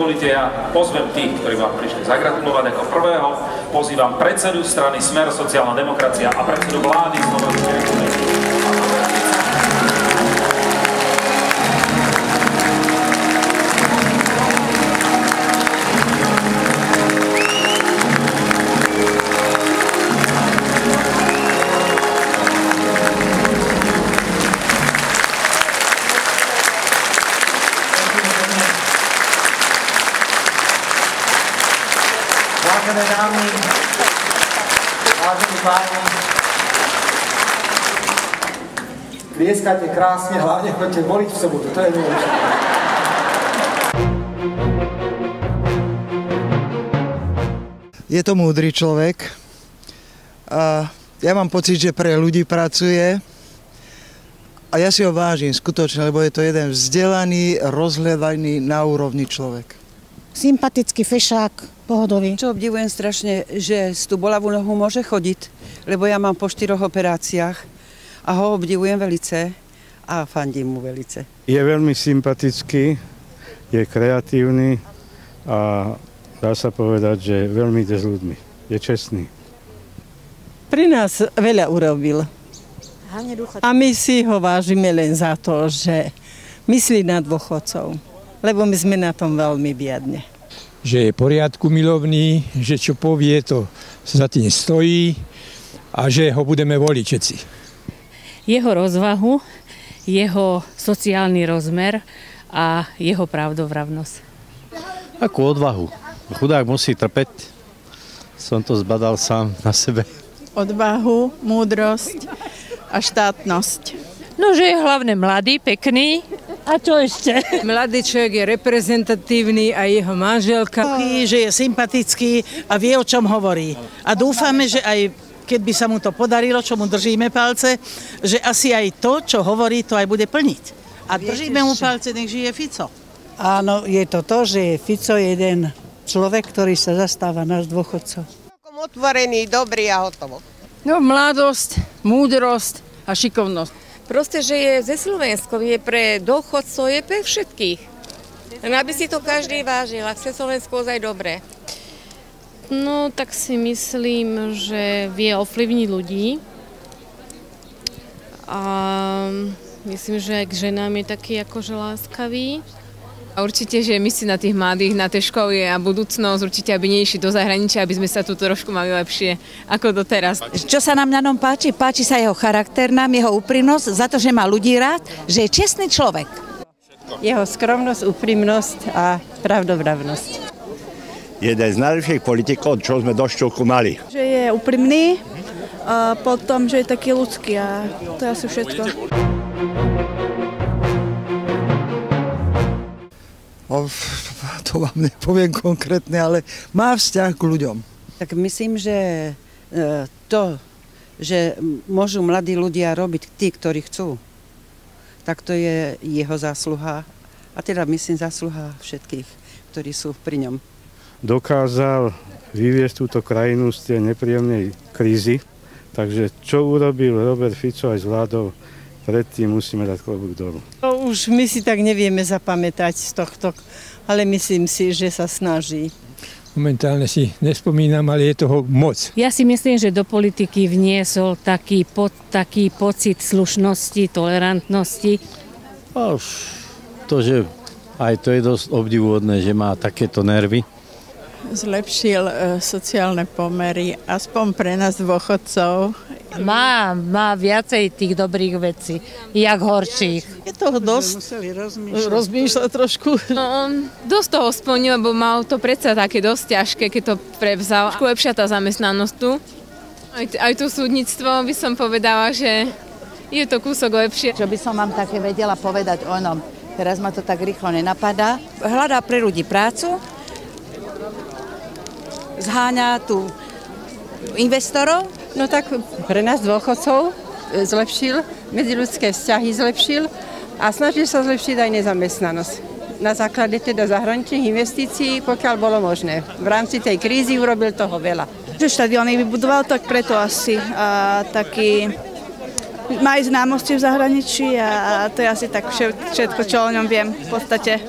dovolíte, ja pozvem tých, ktorí vám prišli zagratulovať. Ako prvého pozývam predsedu strany Smer sociálna demokracia a predsedu vlády Slovenskej republiky. Vážené dámy, vážení páni, tlieskajte krásne, hlavne choďte voliť v sobotu, to je dôležité. Je to múdry človek a ja mám pocit, že pre ľudí pracuje a ja si ho vážim skutočne, lebo je to jeden vzdelaný, rozhľadaný na úrovni človek. Sympatický fešák, pohodový. Čo obdivujem strašne, že z tú bolavú nohu môže chodiť, lebo ja mám po 4 operáciách a ho obdivujem velice a fandím mu velice. Je veľmi sympatický, je kreatívny a dá sa povedať, že veľmi ide s ľuďmi. Je čestný. Pri nás veľa urobil. A my si ho vážime len za to, že myslí na dôchodcov. Lebo my sme na tom veľmi biedne. Že je poriadku milovný, že čo povie, to za tým stojí a že ho budeme voliť všetci. Jeho rozvahu, jeho sociálny rozmer a jeho pravdovravnosť. Akú odvahu. Chudák musí trpeť. Som to zbadal sám na sebe. Odvahu, múdrosť a štátnosť. No, že je hlavne mladý, pekný. A čo ešte? Mladý človek je reprezentatívny a jeho manželka. Že je sympatický a vie, o čom hovorí. A dúfame, že aj keď by sa mu to podarilo, čo mu držíme palce, že asi aj to, čo hovorí, to aj bude plniť. A držíme mu palce, nech žije Fico. Áno, je to to, že Fico je jeden človek, ktorý sa zastáva nás dôchodcov. Otvorený, dobrý a hotovo. No, mladosť, múdrosť a šikovnosť. Proste, že je ze Slovenskom, je pre dôchodcov, je pre všetkých. Len aby si to každý vážil, a chce Slovensko ozaj dobre. No, tak si myslím, že vie ovplyvniť ľudí. A myslím, že aj k ženám je taký akože láskavý. A určite, že myslí na tých mladých, na tie školy a budúcnosť, určite, aby neišli do zahraničia, aby sme sa tu trošku mali lepšie ako doteraz. Čo sa nám na ňom páči? Páči sa jeho charakter nám, jeho úprimnosť, za to, že má ľudí rád, že je čestný človek. Jeho skromnosť, úprimnosť a pravdovravnosť. Jeden z najlepších politikov, čo sme do Štúku mali. Že je úprimný a potom, že je taký ľudský a to je asi všetko. To vám nepoviem konkrétne, ale má vzťah k ľuďom. Tak myslím, že to, že môžu mladí ľudia robiť tí, ktorí chcú, tak to je jeho zásluha. A teda myslím zásluha všetkých, ktorí sú pri ňom. Dokázal vyviesť túto krajinu z tej nepríjemnej krízy. Takže čo urobil Robert Fico aj s vládou, predtým musíme dať klobúk dolu. Už my si tak nevieme zapamätať z tohto, ale myslím si, že sa snaží. Momentálne si nespomínam, ale je toho moc. Ja si myslím, že do politiky vniesol taký pocit slušnosti, tolerantnosti. To, že aj to je dosť obdivuhodné, že má takéto nervy. Zlepšil sociálne pomery, aspoň pre nás dôchodcov. Má viacej tých dobrých vecí, jak horších. Je toho dosť. Rozmýšľa trošku. No, dosť toho splnil, lebo mal to predsa také dosť ťažké, keď to prevzal. Lepšia tá zamestnanosť tu. Aj to súdnictvo by som povedala, že je to kúsok lepšie. Čo by som vám také vedela povedať o ňom? Teraz ma to tak rýchlo nenapadá. Hľadá pre ľudí prácu, zháňa tu investorov. No tak pre nás dôchodcov zlepšil, medziľudské vzťahy zlepšil a snažil sa zlepšiť aj nezamestnanosť. Na základe teda zahraničných investícií, pokiaľ bolo možné. V rámci tej krízy urobil toho veľa. Že štadióny vybudoval, tak preto asi taký má aj známosti v zahraničí a to je asi tak všetko, čo o ňom viem v podstate.